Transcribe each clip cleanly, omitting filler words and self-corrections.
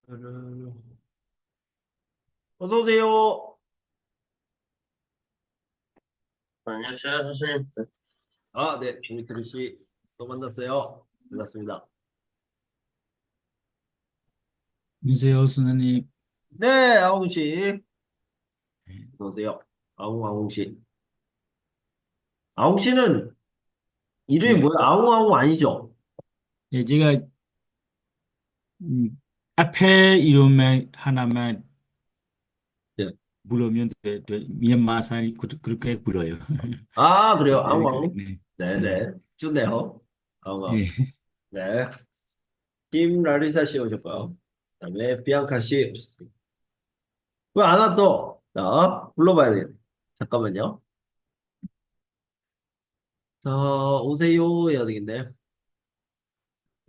어서 오세요. 안녕하세요, 선생님. 아, 네, 디미트리 씨, 또 만났어요. 반갑습니다. 안녕하세요, 수나님. 네, 아웅 씨, 어서 오세요. 아웅 씨. 아웅 씨는 이름이 예, 뭐야? 아웅 아니죠? 예, 제가 앞에 이름만 하나만 네. 부르면 미얀마산 그렇게 불러요. 아, 그래요. 이름이 그래. 아웅. 네, 네, 네네. 좋네요. 아웅. 예, 네. 김라리사 씨 오셨고요. 그다음에 비앙카 씨 오셨습니다. 왜 안 왔어? 자, 불러봐야 돼요. 잠깐만요. 자, 오세요 해야 되겠네.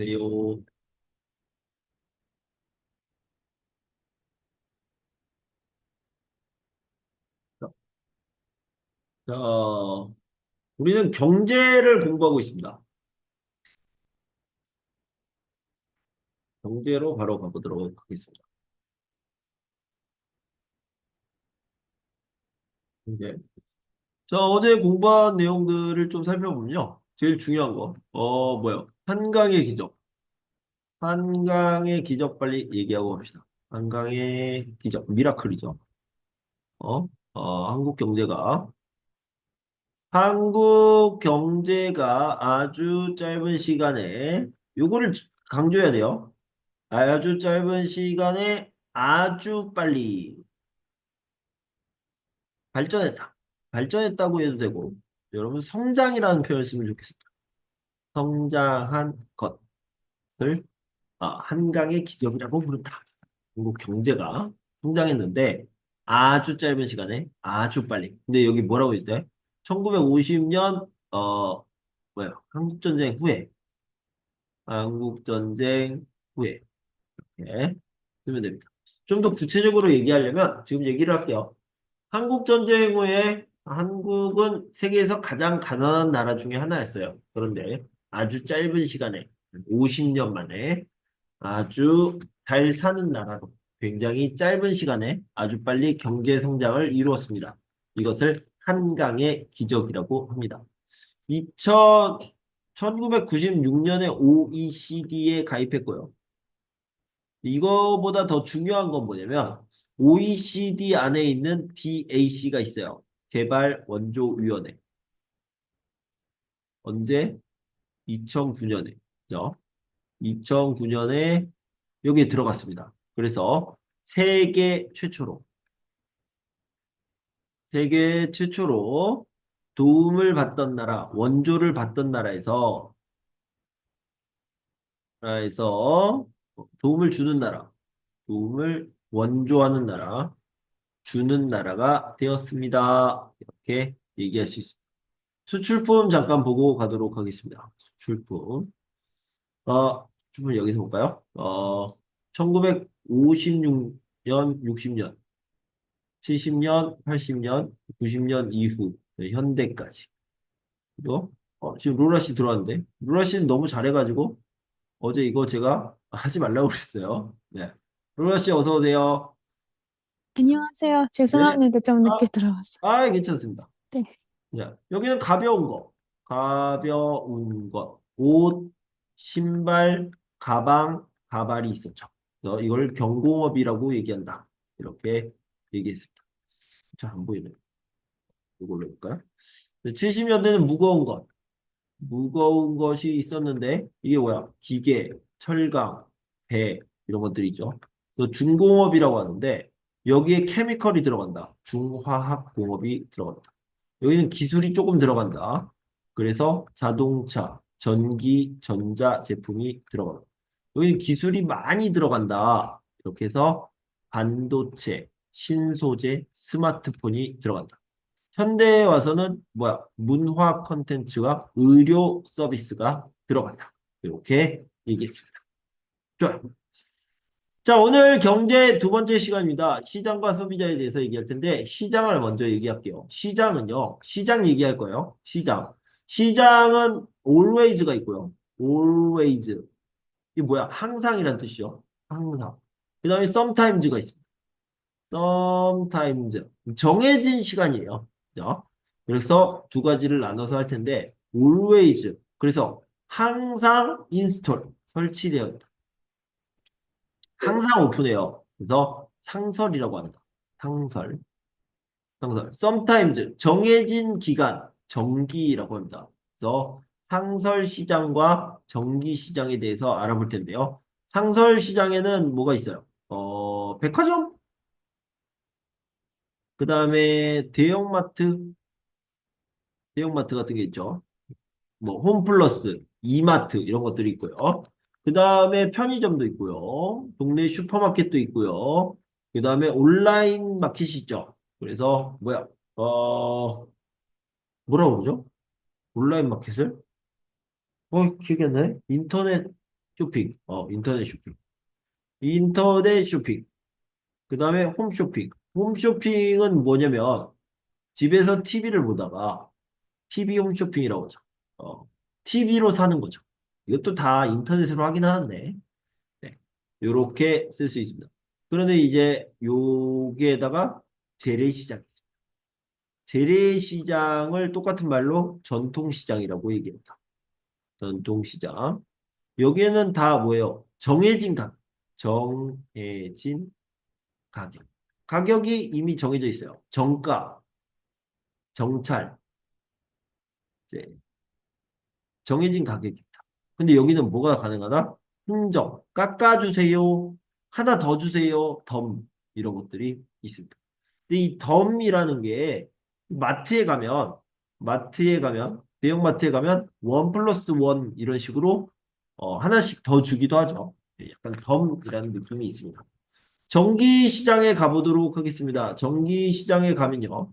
오세요. 자, 우리는 경제를 공부하고 있습니다. 경제로 바로 가보도록 하겠습니다. 이제 자, 어제 공부한 내용들을 좀 살펴보면요. 제일 중요한 거, 뭐요? 한강의 기적. 한강의 기적 빨리 얘기하고 갑시다. 한강의 기적, 미라클이죠. 한국 경제가 아주 짧은 시간에, 요거를 강조해야 돼요. 아주 짧은 시간에 아주 빨리 발전했다. 발전했다고 해도 되고, 여러분 성장이라는 표현을 쓰면 좋겠습니다. 성장한 것을 한강의 기적이라고 부른다. 한국 경제가 성장했는데 아주 짧은 시간에 아주 빨리. 근데 여기 뭐라고 했대? 1950년 뭐야? 한국전쟁 후에 한국전쟁 후에 이렇게 쓰면 됩니다. 좀 더 구체적으로 얘기하려면 지금 얘기를 할게요. 한국전쟁 후에 한국은 세계에서 가장 가난한 나라 중에 하나였어요. 그런데 아주 짧은 시간에 50년 만에 아주 잘 사는 나라로 굉장히 짧은 시간에 아주 빨리 경제 성장을 이루었습니다. 이것을 한강의 기적이라고 합니다. 1996년에 OECD에 가입했고요. 이거보다 더 중요한 건 뭐냐면 OECD 안에 있는 DAC가 있어요. 개발 원조위원회. 언제? 2009년에. 그죠? 2009년에 여기에 들어갔습니다. 그래서 세계 최초로 세계 최초로 도움을 받던 나라, 원조를 받던 나라에서 도움을 주는 나라, 도움을 원조하는 나라, 주는 나라가 되었습니다. 이렇게 얘기할 수 있습니다. 수출품 잠깐 보고 가도록 하겠습니다. 수출품. 수출품 여기서 볼까요? 1956년, 60년, 70년, 80년, 90년 이후, 네, 현대까지. 그리고, 지금 로라 씨 들어왔는데, 로라 씨는 너무 잘해가지고, 어제 이거 제가 하지 말라고 그랬어요. 네. 로라 씨 어서 오세요. 안녕하세요. 네. 죄송합니다. 좀 늦게 아, 들어왔어요. 괜찮습니다. 네. 네. 여기는 가벼운 거. 가벼운 것. 옷, 신발, 가방, 가발이 있었죠. 그래서 이걸 경공업이라고 얘기한다. 이렇게 얘기했습니다. 자, 안 보이네. 이걸로 해볼까요? 70년대는 무거운 것. 무거운 것이 있었는데, 이게 뭐야? 기계, 철강, 배, 이런 것들이죠. 또 중공업이라고 하는데, 여기에 케미컬이 들어간다. 중화학 공업이 들어간다. 여기는 기술이 조금 들어간다. 그래서 자동차, 전기, 전자 제품이 들어간다. 여기는 기술이 많이 들어간다. 이렇게 해서 반도체, 신소재, 스마트폰이 들어간다. 현대에 와서는 뭐야? 문화 콘텐츠와 의료 서비스가 들어간다. 이렇게 얘기했습니다. 좋아요. 자, 오늘 경제 두 번째 시간입니다. 시장과 소비자에 대해서 얘기할 텐데, 시장을 먼저 얘기할게요. 시장은요, 시장 얘기할 거예요. 시장. 시장은 always가 있고요. always. 이게 뭐야? 항상이란 뜻이요. 항상. 그 다음에 sometimes가 있습니다. sometimes. 정해진 시간이에요. 그죠? 그래서 두 가지를 나눠서 할 텐데, always. 그래서 항상 install. 설치되어 있다. 항상 오픈해요. 그래서 상설이라고 합니다. 상설. 상설. sometimes. 정해진 기간. 정기라고 합니다. 그래서 상설 시장과 정기 시장에 대해서 알아볼 텐데요. 상설 시장에는 뭐가 있어요? 백화점? 그 다음에 대형마트 같은 게 있죠. 뭐 홈플러스, 이마트 이런 것들이 있고요. 그 다음에 편의점도 있고요. 동네 슈퍼마켓도 있고요. 그 다음에 온라인 마켓이 있죠. 그래서 뭐라고 그러죠? 온라인 마켓을? 기억이 안 나네? 인터넷 쇼핑. 인터넷 쇼핑. 인터넷 쇼핑. 그 다음에 홈쇼핑. 홈쇼핑은 뭐냐면 집에서 TV를 보다가 TV 홈쇼핑이라고 하죠. TV로 사는 거죠. 이것도 다 인터넷으로 하긴 하는데, 네. 요렇게 쓸 수 있습니다. 그런데 이제 여기에다가 재래시장이 있습니다. 재래시장을 똑같은 말로 전통시장이라고 얘기합니다. 전통시장. 여기에는 다 뭐예요? 정해진 가격. 정해진 가격. 가격이 이미 정해져 있어요. 정가, 정찰, 이제 정해진 가격입니다. 근데 여기는 뭐가 가능하다? 흥정, 깎아주세요, 하나 더 주세요, 덤 이런 것들이 있습니다. 근데 이 덤이라는 게 마트에 가면 대형마트에 가면 원 플러스 원 이런 식으로 하나씩 더 주기도 하죠. 약간 덤이라는 느낌이 있습니다. 전기시장에 가보도록 하겠습니다. 전기시장에 가면요.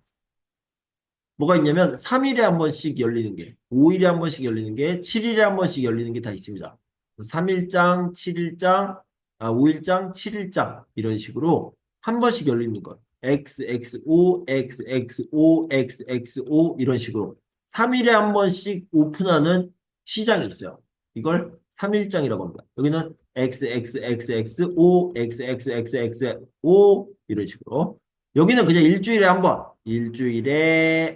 뭐가 있냐면 3일에 한 번씩 열리는 게, 5일에 한 번씩 열리는 게, 7일에 한 번씩 열리는 게 다 있습니다. 3일장, 7일장, 5일장, 7일장 이런 식으로 한 번씩 열리는 것. XXO, XXO, XXO 이런 식으로 3일에 한 번씩 오픈하는 시장이 있어요. 이걸 3일장이라고 합니다. 여기는 XXXXO, XXXXO 이런 식으로. 여기는 그냥 일주일에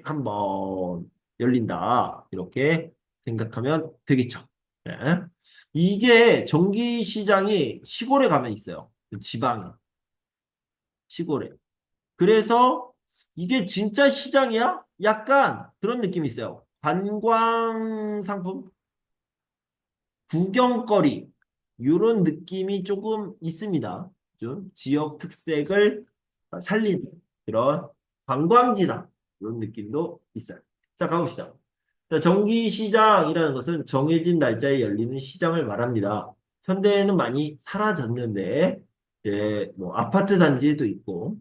한 번 열린다. 이렇게 생각하면 되겠죠. 네. 이게 전기시장이 시골에 가면 있어요. 지방에, 시골에. 그래서 이게 진짜 시장이야? 약간 그런 느낌이 있어요. 관광 상품? 구경거리. 이런 느낌이 조금 있습니다. 좀 지역 특색을 살리는 그런 관광지다. 이런 느낌도 있어요. 자, 가봅시다. 자, 정기시장이라는 것은 정해진 날짜에 열리는 시장을 말합니다. 현대에는 많이 사라졌는데, 이제 뭐 아파트 단지에도 있고,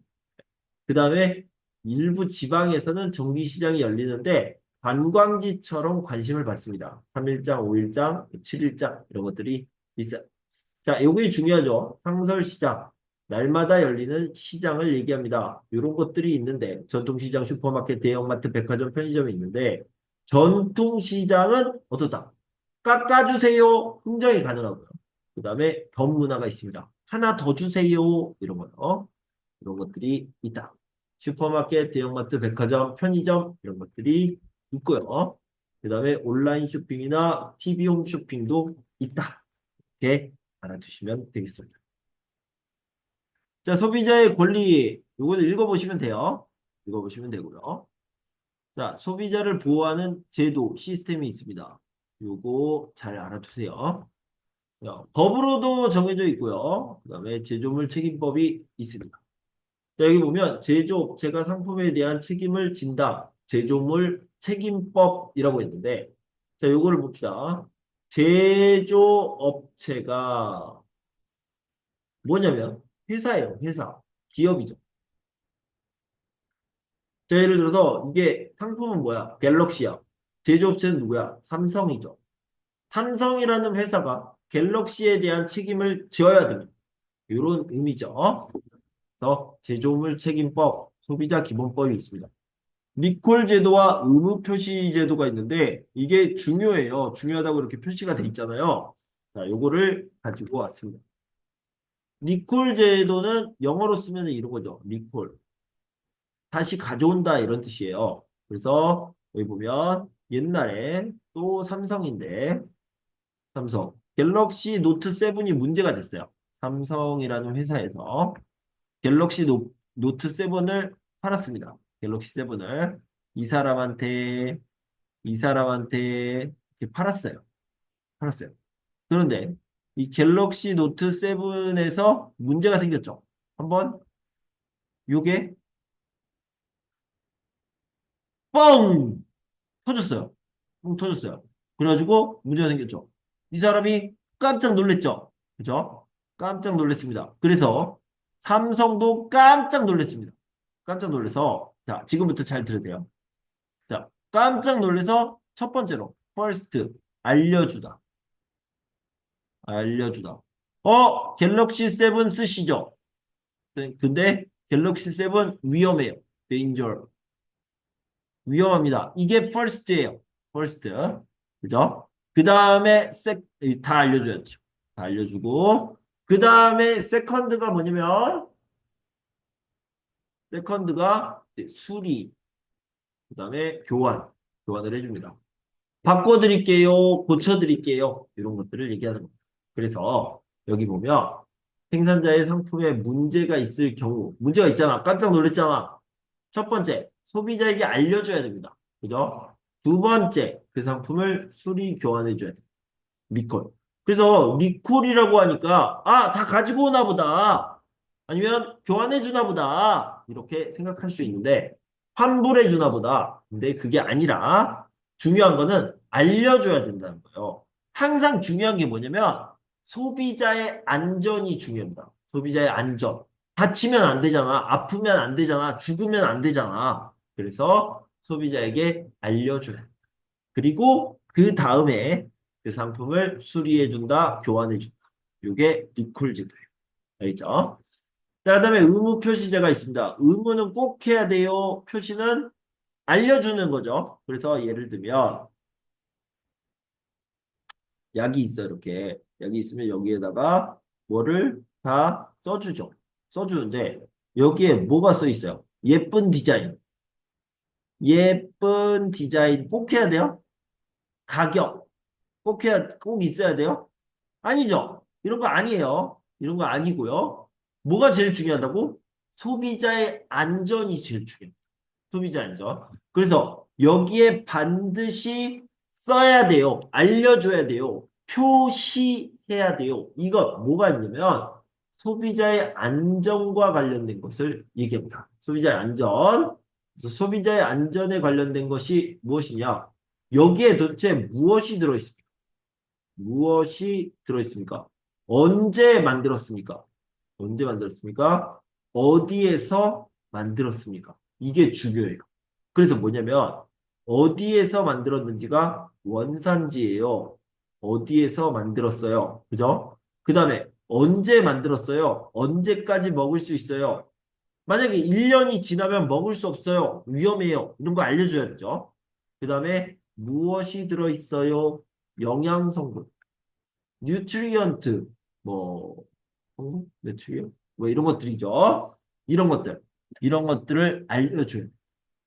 그 다음에 일부 지방에서는 정기시장이 열리는데, 관광지처럼 관심을 받습니다. 3일장, 5일장, 7일장, 이런 것들이 있어요. 자, 요게 중요하죠. 상설시장. 날마다 열리는 시장을 얘기합니다. 이런 것들이 있는데, 전통시장, 슈퍼마켓, 대형마트, 백화점, 편의점이 있는데, 전통시장은 어떻다? 깎아주세요. 흥정이 가능하고요. 그 다음에 덤 문화가 있습니다. 하나 더 주세요. 이런 거요. 이런 것들이 있다. 슈퍼마켓, 대형마트, 백화점, 편의점 이런 것들이 있고요. 그 다음에 온라인 쇼핑이나 TV 홈 쇼핑도 있다. 이렇게 알아두시면 되겠습니다. 자, 소비자의 권리. 요거는 읽어보시면 돼요. 읽어보시면 되고요. 자, 소비자를 보호하는 제도, 시스템이 있습니다. 요거 잘 알아두세요. 자, 법으로도 정해져 있고요. 그 다음에 제조물 책임법이 있습니다. 자, 여기 보면 제조업체가 상품에 대한 책임을 진다. 제조물 책임법이라고 했는데, 자, 요거를 봅시다. 제조업체가 뭐냐면 회사예요, 회사. 기업이죠. 자, 예를 들어서 이게 상품은 뭐야? 갤럭시야. 제조업체는 누구야? 삼성이죠. 삼성이라는 회사가 갤럭시에 대한 책임을 져야 됩니다. 이런 의미죠. 그래서 제조물 책임법, 소비자 기본법이 있습니다. 리콜 제도와 의무 표시 제도가 있는데 이게 중요해요. 중요하다고 이렇게 표시가 돼 있잖아요. 자, 요거를 가지고 왔습니다. 리콜 제도는 영어로 쓰면 이런 거죠. 리콜. 다시 가져온다 이런 뜻이에요. 그래서 여기 보면 옛날에 또 삼성인데 삼성 갤럭시 노트 7이 문제가 됐어요. 삼성이라는 회사에서 갤럭시 노트 7을 팔았습니다. 갤럭시 7을 이 사람한테 이 사람한테 이렇게 팔았어요. 팔았어요. 그런데 이 갤럭시 노트 7에서 문제가 생겼죠. 한번 요게 뻥 터졌어요. 뻥 터졌어요. 그래가지고 문제가 생겼죠. 이 사람이 깜짝 놀랬죠. 그죠? 깜짝 놀랐습니다. 그래서 삼성도 깜짝 놀랐습니다. 깜짝 놀라서 자 지금부터 잘 들으세요. 자 깜짝 놀라서 첫 번째로 first 알려주다. 알려주다. 갤럭시 7 쓰시죠? 네, 근데 갤럭시 7 위험해요. danger. 위험합니다. 이게 first예요. first. 그죠? 그 다음에 다 알려줘야죠. 다 알려주고 그 다음에 second가 뭐냐면 second가 수리 그 다음에 교환을 해줍니다. 바꿔드릴게요. 고쳐드릴게요. 이런 것들을 얘기하는 겁니다. 그래서 여기 보면 생산자의 상품에 문제가 있을 경우 문제가 있잖아. 깜짝 놀랐잖아. 첫 번째, 소비자에게 알려줘야 됩니다. 그죠? 두 번째, 그 상품을 수리 교환해줘야 돼. 리콜. 그래서 리콜이라고 하니까 다 가지고 오나 보다. 아니면 교환해 주나 보다. 이렇게 생각할 수 있는데 환불해 주나 보다. 근데 그게 아니라 중요한 거는 알려줘야 된다는 거예요. 항상 중요한 게 뭐냐면 소비자의 안전이 중요합니다. 소비자의 안전. 다치면 안 되잖아. 아프면 안 되잖아. 죽으면 안 되잖아. 그래서 소비자에게 알려줘야 돼. 그리고 그 다음에 그 상품을 수리해준다, 교환해준다. 이게 리콜제도예요. 알겠죠? 자, 그다음에 의무 표시제가 있습니다. 의무는 꼭 해야 돼요. 표시는 알려주는 거죠. 그래서 예를 들면 약이 있어 이렇게 약이 있으면 여기에다가 뭐를 다 써주죠. 써주는데 여기에 뭐가 써 있어요? 예쁜 디자인. 예쁜 디자인 꼭 해야 돼요? 가격 꼭 있어야 돼요? 아니죠. 이런 거 아니에요. 이런 거 아니고요. 뭐가 제일 중요하다고? 소비자의 안전이 제일 중요해요. 소비자 안전. 그래서 여기에 반드시 써야 돼요. 알려줘야 돼요. 표시해야 돼요. 이것 뭐가 있냐면 소비자의 안전과 관련된 것을 얘기합니다. 소비자의 안전. 그래서 소비자의 안전에 관련된 것이 무엇이냐? 여기에 도대체 무엇이 들어있습니까? 무엇이 들어있습니까? 언제 만들었습니까? 언제 만들었습니까? 어디에서 만들었습니까? 이게 중요해요. 그래서 뭐냐면 어디에서 만들었는지가 원산지예요. 어디에서 만들었어요. 그죠? 그 다음에 언제 만들었어요? 언제까지 먹을 수 있어요? 만약에 1년이 지나면 먹을 수 없어요. 위험해요. 이런 거 알려줘야 되죠. 그 다음에 무엇이 들어있어요? 영양성분. 뉴트리언트, 뭐, 뉴트리언? 뭐 이런 것들이죠. 이런 것들. 이런 것들을 알려줘요.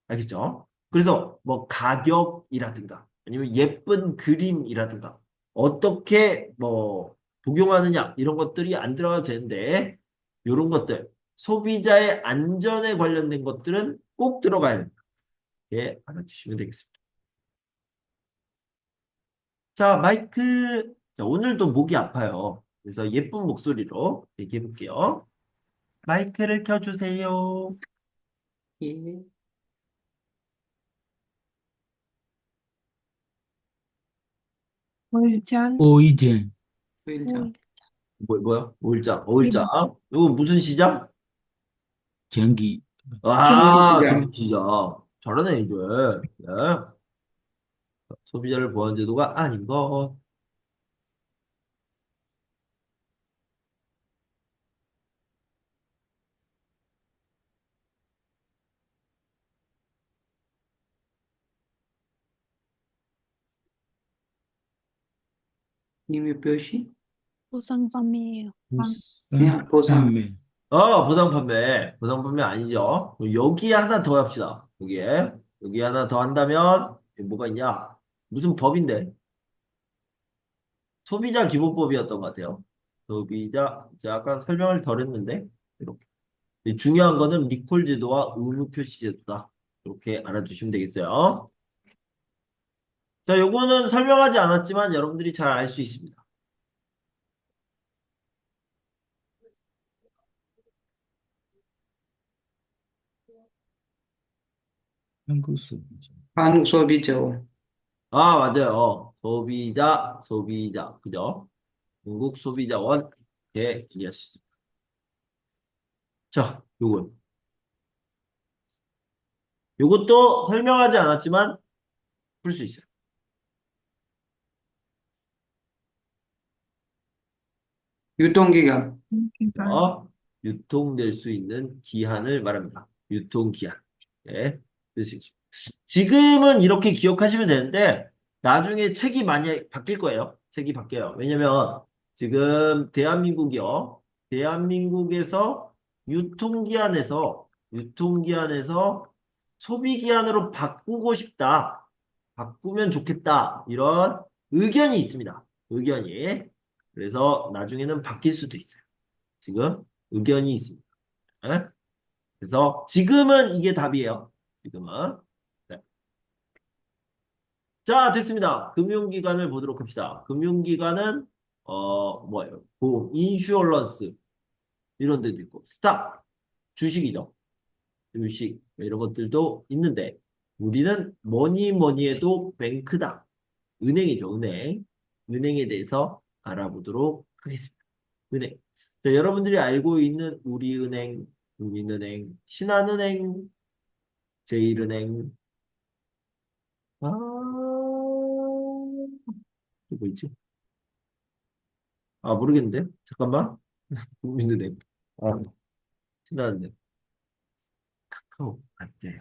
알겠죠? 그래서 뭐 가격이라든가 아니면 예쁜 그림이라든가 어떻게 뭐 복용하느냐 이런 것들이 안 들어가도 되는데 이런 것들 소비자의 안전에 관련된 것들은 꼭 들어가야 됩니다. 예, 알아주시면 되겠습니다. 자, 마이크. 자, 오늘도 목이 아파요. 그래서 예쁜 목소리로 얘기해 볼게요. 마이크를 켜주세요. 예, 월장, 오이젠, 부일장, 뭐야? 올장, 올장. 일, 이거 무슨 시장? 전기, 아, 김부장, 김치죠. 잘하네, 이제. 네. 소비자를 보호한 제도가 아닌 것. 님의 표시, 보상 판매예요. 그냥 보상. 판매. 보상 판매. 보상 판매 아니죠. 여기에 하나 더 합시다. 여기에 하나 더 한다면, 이게 뭐가 있냐? 무슨 법인데? 소비자 기본법이었던 것 같아요. 제가 아까 설명을 덜 했는데, 이렇게. 중요한 거는 리콜 제도와 의무 표시 제도다. 이렇게 알아두시면 되겠어요. 자, 요거는 설명하지 않았지만 여러분들이 잘 알 수 있습니다. 한국 소비자. 한국 소비자. 맞아요. 소비자. 그죠? 중국 소비자원. 이렇게 이해할 수 있습니다. 자, 요것도 설명하지 않았지만 풀 수 있어요. 유통기간. 유통될 수 있는 기한을 말합니다. 유통기한. 네, 쓸 수 있죠. 지금은 이렇게 기억하시면 되는데, 나중에 책이 많이 바뀔 거예요. 책이 바뀌어요. 왜냐면, 지금 대한민국에서 유통기한에서 소비기한으로 바꾸고 싶다. 바꾸면 좋겠다. 이런 의견이 있습니다. 의견이. 그래서 나중에는 바뀔 수도 있어요. 지금 의견이 있습니다. 네? 그래서 지금은 이게 답이에요. 지금은. 네. 자, 됐습니다. 금융기관을 보도록 합시다. 금융기관은 뭐예요? 보험, 인슈어런스 이런 데도 있고 스탁, 주식이죠. 주식 이런 것들도 있는데 우리는 뭐니 해도 뱅크다. 은행이죠, 은행. 은행에 대해서 알아보도록 하겠습니다. 은행. 자, 여러분들이 알고 있는 우리은행, 국민은행, 신한은행, 제일은행, 뭐 있지? 모르겠는데? 잠깐만. 국민은행, 아, 신한은행, 카카오, 네.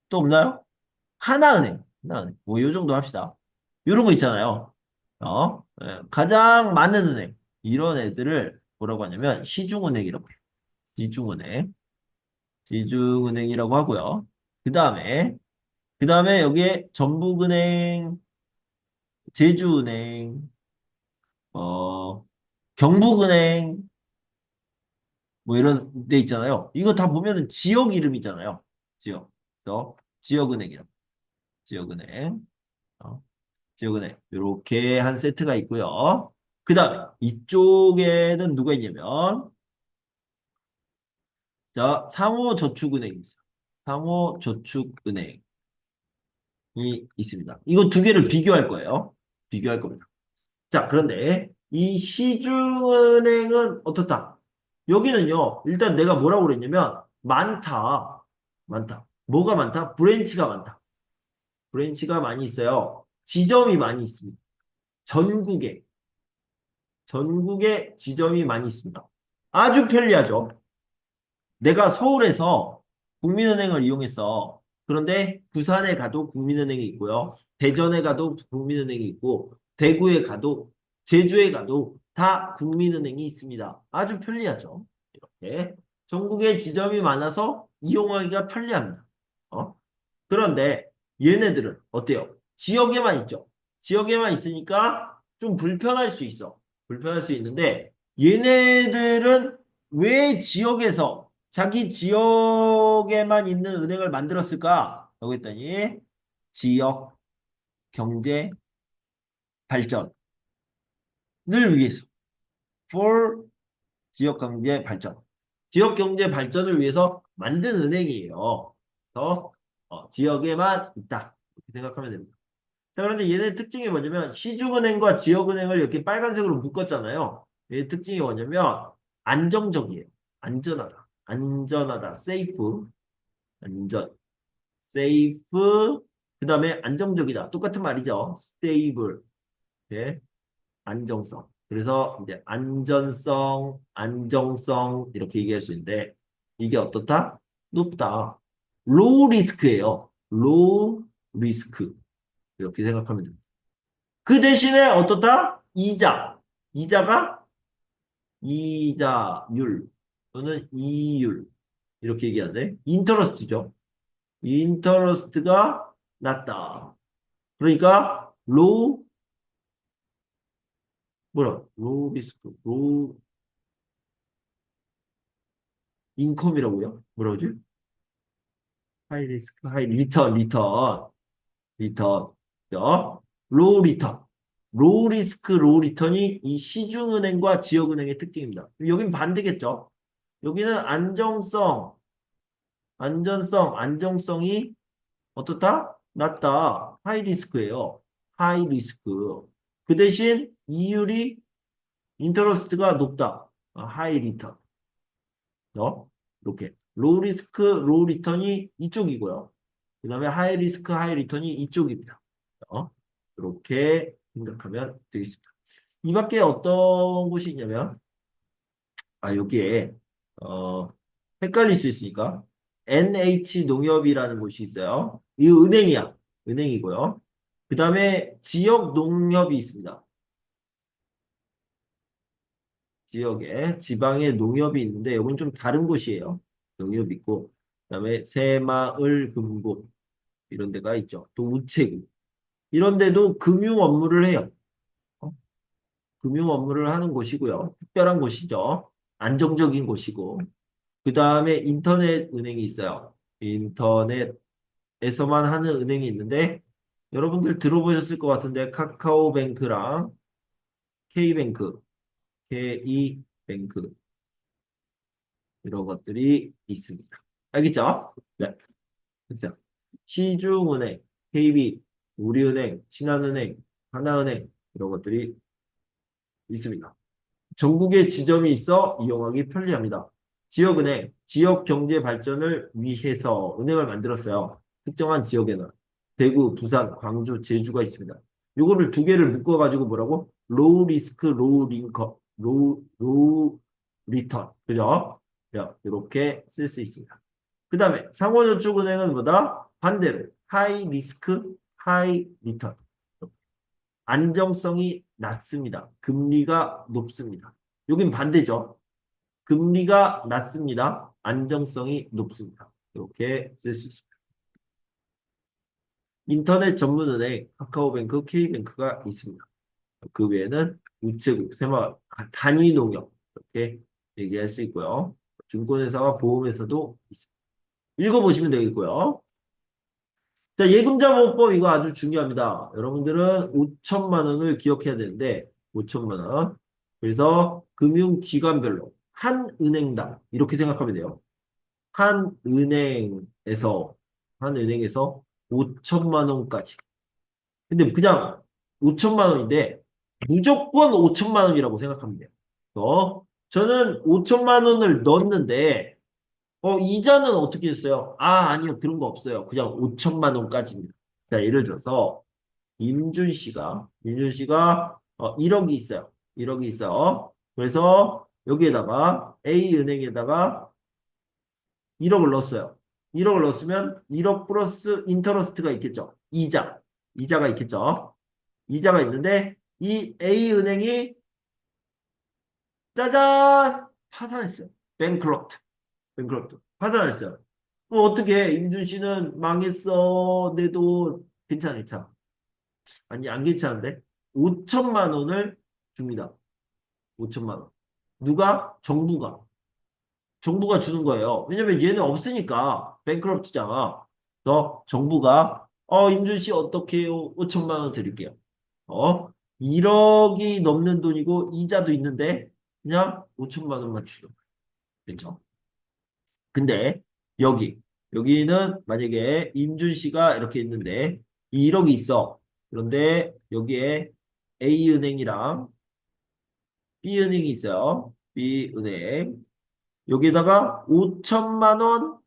또 없나요? 하나은행. 뭐, 요 정도 합시다. 요런 거 있잖아요. 가장 많은 은행. 이런 애들을 뭐라고 하냐면, 시중은행이라고 해요. 시중은행. 시중은행이라고 하고요. 그 다음에 여기에 전북은행, 제주은행, 어, 경북은행, 뭐 이런 데 있잖아요. 이거 다 보면은 지역 이름이잖아요. 지역. 그래서 지역은행이요. 지역은행. 어, 지역은행. 이렇게 한 세트가 있고요. 그 다음에 이쪽에는 누가 있냐면, 자, 상호저축은행이 있어요. 상호저축은행이 있습니다. 이거 두 개를 비교할 거예요. 비교할 겁니다. 자, 그런데 이 시중은행은 어떻다? 여기는요, 일단 내가 뭐라고 그랬냐면, 많다. 많다. 뭐가 많다? 브랜치가 많다. 브랜치가 많이 있어요. 지점이 많이 있습니다. 전국에, 전국에 지점이 많이 있습니다. 아주 편리하죠. 내가 서울에서 국민은행을 이용했어. 그런데 부산에 가도 국민은행이 있고요. 대전에 가도 국민은행이 있고, 대구에 가도, 제주에 가도 다 국민은행이 있습니다. 아주 편리하죠. 이렇게. 전국에 지점이 많아서 이용하기가 편리합니다. 어? 그런데 얘네들은 어때요? 지역에만 있죠. 지역에만 있으니까 좀 불편할 수 있어. 불편할 수 있는데 얘네들은 왜 지역에서 자기 지역에만 있는 은행을 만들었을까? 라고 했더니 지역 경제 발전을 위해서 for 지역 경제 발전. 지역 경제 발전을 위해서 만든 은행이에요. 그래서 지역에만 있다. 이렇게 생각하면 됩니다. 자, 그런데 얘네 특징이 뭐냐면 시중은행과 지역은행을 이렇게 빨간색으로 묶었잖아요. 얘의 특징이 뭐냐면 안정적이에요. 안전하다. 안전하다. 세이프. 안전. 세이프. 그 다음에 안정적이다. 똑같은 말이죠. 스테이블. 예. 안정성. 그래서 이제 안전성, 안정성 이렇게 얘기할 수 있는데 이게 어떻다? 높다. 로우 리스크예요. 로우 리스크. 이렇게 생각하면 됩니다. 그 대신에 어떻다? 이자. 이자가 이자율 또는 이율 이렇게 얘기하는데 인터러스트죠. 인터러스트가 낮다. 그러니까 로우 뭐라 로우 리스크 로우 인컴이라고요? 뭐라 그러지? 하이 리스크 하이 리턴 로우 리턴 로우 리스크 로우 리턴이 이 시중은행과 지역은행의 특징입니다. 여긴 반대겠죠. 여기는 안정성이 어떻다? 낮다. 하이 리스크예요. 하이 리스크. 그 대신 이율이 인터러스트가 높다. 하이 리턴. 이렇게 로우 리스크 로우 리턴이 이쪽이고요. 그 다음에 하이 리스크 하이 리턴이 이쪽입니다. 이렇게 생각하면 되겠습니다. 이 밖에 어떤 곳이 있냐면 여기에 헷갈릴 수 있으니까 NH 농협이라는 곳이 있어요. 이 은행이야. 은행이고요. 그 다음에 지역 농협이 있습니다. 지역에 지방에 농협이 있는데 이건 좀 다른 곳이에요. 농협이 있고 그 다음에 새마을 금고 이런 데가 있죠. 또 우체국 이런 데도 금융 업무를 해요. 금융 업무를 하는 곳이고요. 특별한 곳이죠. 안정적인 곳이고 그 다음에 인터넷 은행이 있어요. 인터넷에서만 하는 은행이 있는데 여러분들 들어보셨을 것 같은데 카카오뱅크랑 K뱅크, K뱅크 이런 것들이 있습니다. 알겠죠? 네. 됐어요. 시중은행, KB, 우리은행, 신한은행, 하나은행 이런 것들이 있습니다. 전국에 지점이 있어 이용하기 편리합니다. 지역은행, 지역 경제 발전을 위해서 은행을 만들었어요. 특정한 지역에는 대구, 부산, 광주, 제주가 있습니다. 요거를 두 개를 묶어가지고 뭐라고? 로우 리스크, 로우 리턴. 그죠? 자, 이렇게 쓸 수 있습니다. 그 다음에 상호저축은행은 뭐다? 반대로 하이 리스크, 하이 리턴. 안정성이 낮습니다. 금리가 높습니다. 여긴 반대죠. 금리가 낮습니다. 안정성이 높습니다. 이렇게 쓸 수 있습니다. 인터넷 전문은행, 카카오뱅크, K뱅크가 있습니다. 그 외에는 우체국, 새마을, 단위농협 이렇게 얘기할 수 있고요. 증권회사와 보험회사도 있습니다. 읽어보시면 되겠고요. 자, 예금자보호법 이거 아주 중요합니다. 여러분들은 5천만 원을 기억해야 되는데 5천만 원. 그래서 금융기관별로 한 은행당 이렇게 생각하면 돼요. 한 은행에서 5천만 원까지. 근데 그냥 5천만 원인데 무조건 5천만 원이라고 생각하면 돼요. 저는 5천만 원을 넣었는데 이자는 어떻게 했어요? 아니요. 그런 거 없어요. 그냥 5천만 원까지입니다. 자, 예를 들어서, 임준 씨가 1억이 있어요. 1억이 있어요. 그래서 여기에다가, A은행에다가 1억을 넣었어요. 1억을 넣었으면 1억 플러스 인터러스트가 있겠죠. 이자가 있겠죠. 이자가 있는데, 이 A은행이 짜잔! 파산했어요. 뱅크럽트. 파산했어요. 그럼 어떻게 임준 씨는 망했어. 내도 괜찮아. 아니 안 괜찮은데 5천만 원을 줍니다. 5천만 원. 누가? 정부가 주는 거예요. 왜냐면 얘는 없으니까 뱅크럽트잖아. 너 정부가 임준 씨 어떻게 해요? 5천만 원 드릴게요. 어? 1억이 넘는 돈이고 이자도 있는데 그냥 5천만 원만 주는 거예요. 그렇죠? 근데 여기는 만약에 임준 씨가 이렇게 있는데 1억이 있어. 그런데 여기에 A은행이랑 B은행이 있어요. B은행. 여기에다가 5천만 원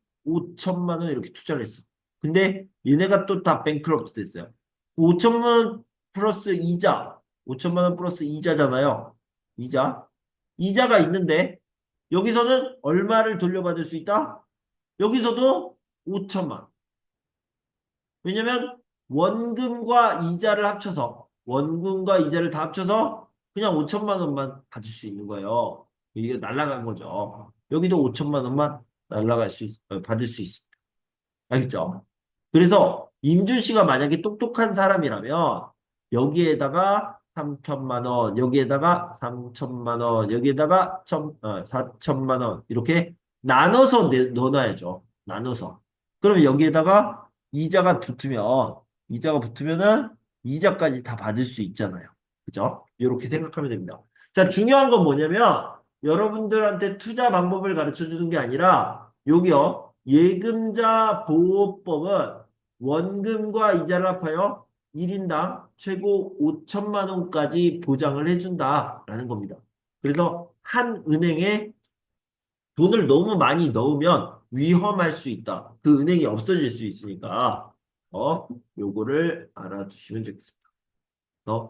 이렇게 투자를 했어. 근데 얘네가 또 다 뱅크럽트 됐어요. 5천만 원 플러스 이자. 5천만 원 플러스 이자잖아요. 이자. 이자가 있는데 여기서는 얼마를 돌려받을 수 있다? 여기서도 5천만 원. 왜냐면 원금과 이자를 다 합쳐서 그냥 5천만 원만 받을 수 있는 거예요. 이게 날라간 거죠. 여기도 5천만 원만 받을 수 있습니다. 알겠죠? 그래서 임준 씨가 만약에 똑똑한 사람이라면 여기에다가 3천만 원, 여기에다가 3천만 원, 여기에다가 4천만 원 이렇게 나눠서 넣어놔야죠. 나눠서. 그러면 여기에다가 이자가 붙으면은 이자까지 다 받을 수 있잖아요. 그죠? 이렇게 생각하면 됩니다. 자, 중요한 건 뭐냐면 여러분들한테 투자 방법을 가르쳐 주는 게 아니라 여기요. 예금자 보호법은 원금과 이자를 합하여 1인당 최고 5천만 원까지 보장을 해준다라는 겁니다. 그래서 한 은행에 돈을 너무 많이 넣으면 위험할 수 있다. 그 은행이 없어질 수 있으니까 요거를 알아두시면 되겠습니다.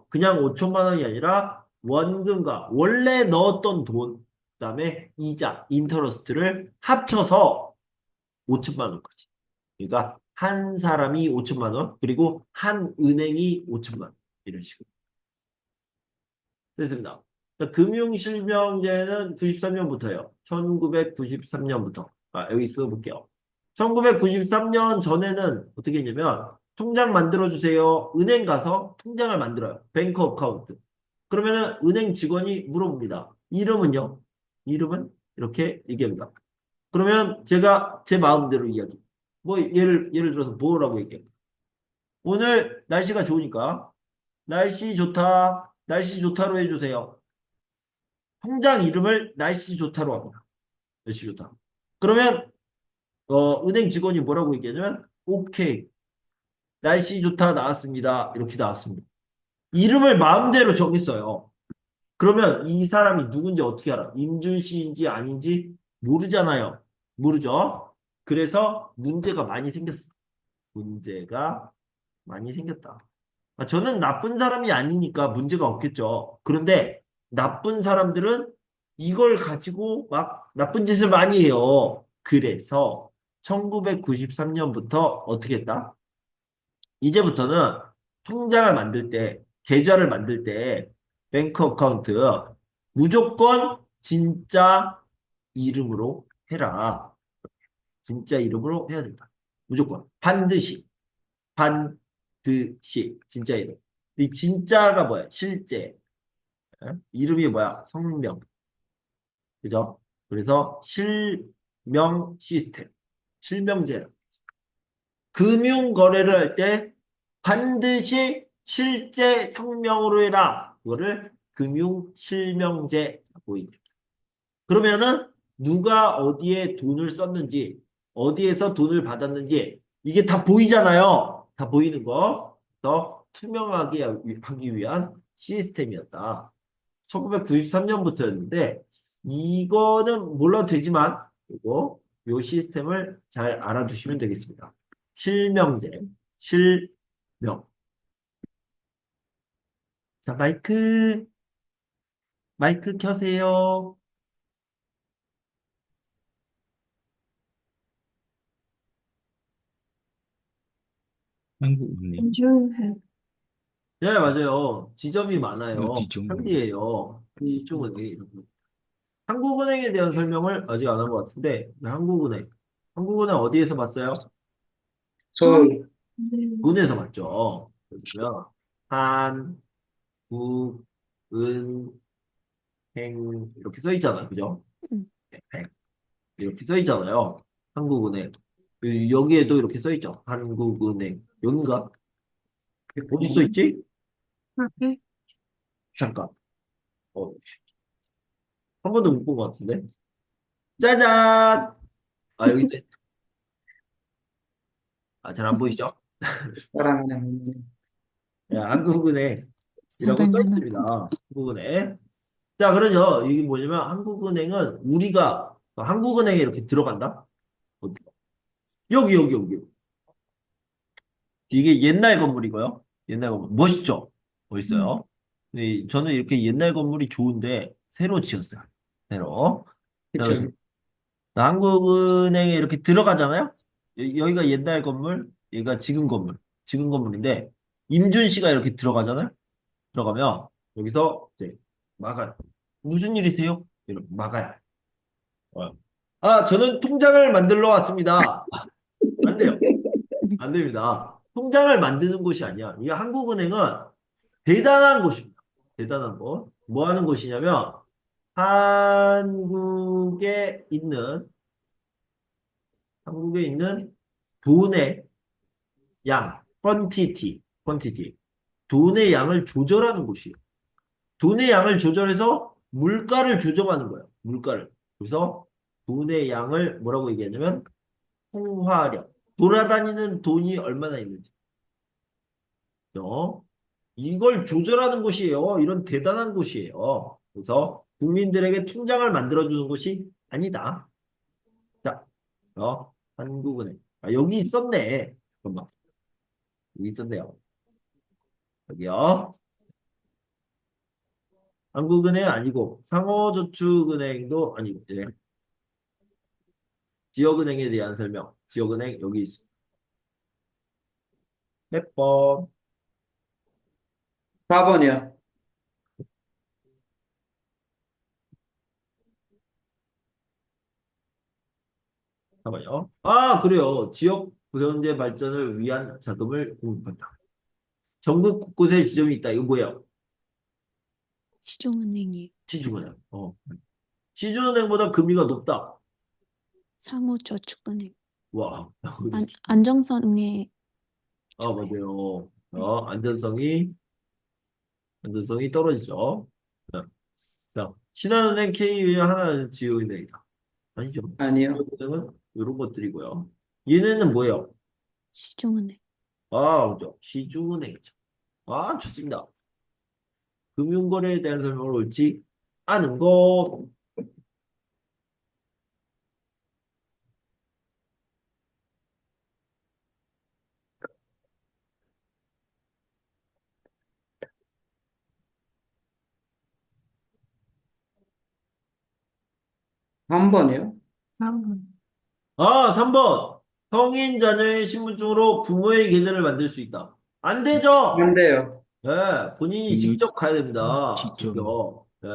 그냥 5천만 원이 아니라 원금과 원래 넣었던 돈, 그다음에 이자, 인터러스트를 합쳐서 5천만 원까지. 그러니까 한 사람이 5천만 원, 그리고 한 은행이 5천만 원. 이런 식으로. 됐습니다. 자, 금융실명제는 93년부터예요. 1993년부터. 여기 써볼게요. 1993년 전에는 어떻게 했냐면 통장 만들어주세요. 은행 가서 통장을 만들어요. 뱅크 어카운트. 그러면은 은행 직원이 물어봅니다. 이름은요? 이름은 이렇게 얘기합니다. 그러면 제가 제 마음대로 이야기. 뭐 예를 들어서 뭐라고 얘기해요? 오늘 날씨가 좋으니까 날씨 좋다. 날씨 좋다로 해주세요. 통장 이름을 날씨 좋다로 합니다. 날씨 좋다. 그러면 은행 직원이 뭐라고 얘기하냐면 오케이. 날씨 좋다 나왔습니다. 이렇게 나왔습니다. 이름을 마음대로 정했어요. 그러면 이 사람이 누군지 어떻게 알아? 임준 씨인지 아닌지 모르잖아요. 모르죠? 그래서 문제가 많이 생겼어. 문제가 많이 생겼다. 저는 나쁜 사람이 아니니까 문제가 없겠죠. 그런데 나쁜 사람들은 이걸 가지고 막 나쁜 짓을 많이 해요. 그래서 1993년부터 어떻게 했다? 이제부터는 통장을 만들 때, 계좌를 만들 때, 뱅크 어카운트 무조건 진짜 이름으로 해라. 진짜 이름으로 해야 된다. 무조건. 반드시. 반드시. 진짜 이름. 이 진짜가 뭐야? 실제. 이름이 뭐야? 성명. 그죠? 그래서 실명 시스템. 실명제. 금융 거래를 할 때 반드시 실제 성명으로 해라. 그거를 금융 실명제라고 얘기합니다. 그러면은 누가 어디에 돈을 썼는지, 어디에서 돈을 받았는지 이게 다 보이잖아요. 다 보이는 거. 더 투명하게 하기 위한 시스템이었다. 1993년부터였는데 이거는 몰라도 되지만 요 시스템을 잘 알아두시면 되겠습니다. 실명제, 실명. 자, 마이크 켜세요. 한국은행, 김준현. 네, 맞아요. 지점이 많아요. 지점, 편리해요. 이쪽은 한국은행에 대한 설명을 아직 안 한 것 같은데, 한국은행. 한국은행 어디에서 봤어요? 서울, 네. 은에서 봤죠. 그러면 한국은행 이렇게 써 있잖아요. 그죠? 네, 이렇게 써 있잖아요. 한국은행. 여기에도 이렇게 써 있죠. 한국은행. 여긴가? 어디 써 있지? 그렇게 잠깐. 어, 한 번도 못 본 것 같은데. 짜잔! 여기 있네. 잘 안 보이죠? 사랑하는 한국은행이라고 써 사랑하는 있습니다. 한국은행. 자, 그러죠. 이게 뭐냐면 한국은행은 우리가 한국은행에 이렇게 들어간다. 어디? 여기. 이게 옛날 건물이고요. 옛날 건물. 멋있죠? 멋있어요. 네, 저는 이렇게 옛날 건물이 좋은데 새로 지었어요. 새로. 자, 그쵸? 한국은행에 이렇게 들어가잖아요. 여기가 옛날 건물, 여기가 지금 건물. 지금 건물인데 임준 씨가 이렇게 들어가잖아요. 들어가면 여기서 이제 막아요. 무슨 일이세요? 이러면 막아요. 어. 아, 저는 통장을 만들러 왔습니다. 안 돼요. 안 됩니다. 통장을 만드는 곳이 아니야. 이 한국은행은 대단한 곳입니다. 대단한 곳. 뭐 하는 곳이냐면, 한국에 있는, 한국에 있는 돈의 양, 퀀티티. 돈의 양을 조절하는 곳이에요. 돈의 양을 조절해서 물가를 조정하는 거예요. 물가를. 그래서 돈의 양을 뭐라고 얘기하냐면 통화력. 돌아다니는 돈이 얼마나 있는지. 이걸 조절하는 곳이에요. 이런 대단한 곳이에요. 그래서 국민들에게 통장을 만들어주는 곳이 아니다. 자, 한국은행. 아, 여기 있었네. 잠깐만. 여기 있었네요. 여기요. 한국은행 아니고 상호저축은행도 아니고 예. 지역은행에 대한 설명. 지역은행 여기 있습니다. 몇 번? 4번이요. 잠깐만요. 아, 그래요. 지역 경제 발전을 위한 자금을 공급한다. 전국 곳곳에 지점이 있다. 이거 뭐예요? 시중은행이 시중은행. 시중은행보다 금리가 높다. 상호저축은행. 와, 안정선은행 좋아요. 맞아요. 안전성이 떨어지죠. 자, 신한은행, K은행, 하나는 지역은행이다. 아니죠. 아니요. 지역은행은 이런 것들이고요. 얘네는 뭐예요? 시중은행. 그죠. 시중은행이죠. 아, 좋습니다. 금융거래에 대한 설명을 옳지 않은 거. 3번이요. 4번. 3번. 성인 자녀의 신분증으로 부모의 계좌를 만들 수 있다. 안 되죠? 안 돼요. 네, 본인이 이 직접 가야 됩니다. 지점 직접. 네.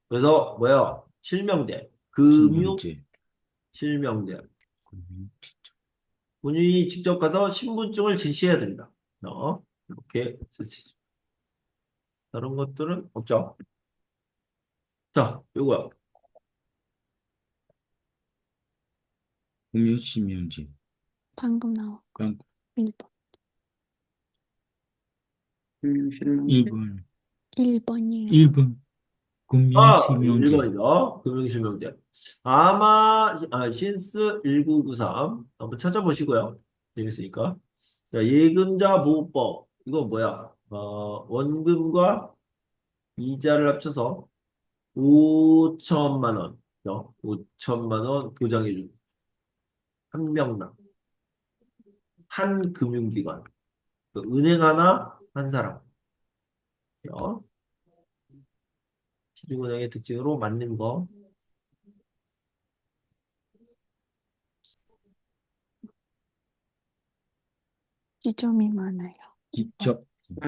그래서 뭐야? 실명제. 금융 실명제 실명제. 지점 본인이 직접 가서 신분증을 제시해야 됩니다. 이렇게 쓸 수 있습니다. 다른 것들은 없죠. 자, 요거요. 금융 실명제 방금 나온 그냥 1번. 실명제. 1번 1번이요. 1번 금융 실명제 1번이죠. 금융실명제. 아마, 신스 1993. 한번 찾아보시고요. 재밌으니까. 자, 예금자 보호법. 이거 뭐야? 원금과 이자를 합쳐서 5천만 원. 5천만 원 보장해줍니다. 한 명당. 한 금융기관. 그 은행 하나, 한 사람. 시중은행의 특징으로 맞는 거. 지점이 많아요. 직접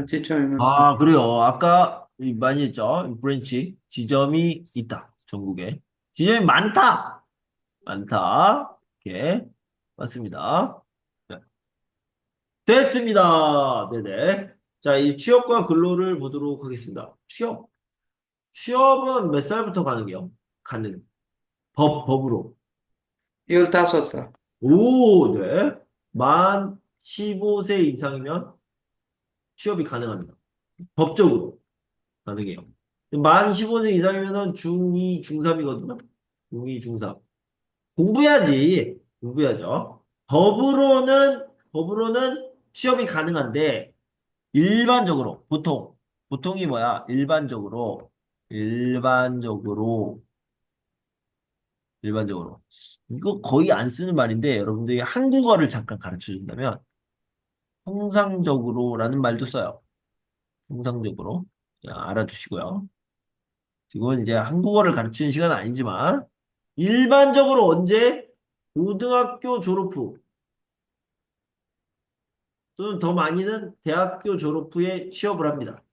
지점이 많습니다. 그래요. 아까 많이 했죠. 브랜치. 지점이 있다. 전국에. 지점이 많다. 많다. 이렇게. 맞습니다. 네. 됐습니다. 네네. 자, 이 취업과 근로를 보도록 하겠습니다. 취업. 취업은 몇 살부터 가능해요? 가능. 법으로. 15살. 오, 네. 만 15세 이상이면 취업이 가능합니다. 법적으로 가능해요. 만 15세 이상이면은 중2, 중3이거든요. 중2, 중3. 공부해야지. 공부해야죠. 법으로는 취업이 가능한데, 일반적으로, 보통이 뭐야? 일반적으로. 이거 거의 안 쓰는 말인데, 여러분들이 한국어를 잠깐 가르쳐 준다면, 통상적으로라는 말도 써요. 통상적으로. 자, 알아두시고요. 지금은 이제 한국어를 가르치는 시간은 아니지만, 일반적으로 언제? 고등학교 졸업 후, 또는 더 많이는 대학교 졸업 후에 취업을 합니다.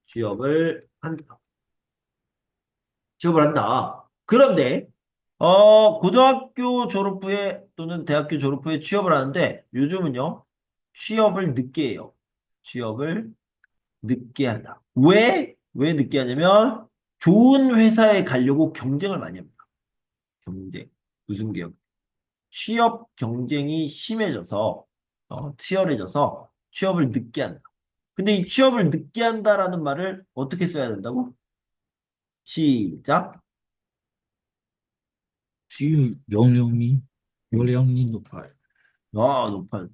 취업을 한다. 취업을 한다. 그런데 고등학교 졸업 후에 또는 대학교 졸업 후에 취업을 하는데 요즘은요, 취업을 늦게 해요. 취업을 늦게 한다. 왜 늦게 하냐면 좋은 회사에 가려고 경쟁을 많이 합니다. 경쟁. 무슨 경? 취업 경쟁이 심해져서 치열해져서 취업을 늦게 한다. 근데 이 취업을 늦게 한다라는 말을 어떻게 써야 된다고? 시작. 취업 연령이 높아요. 높아요.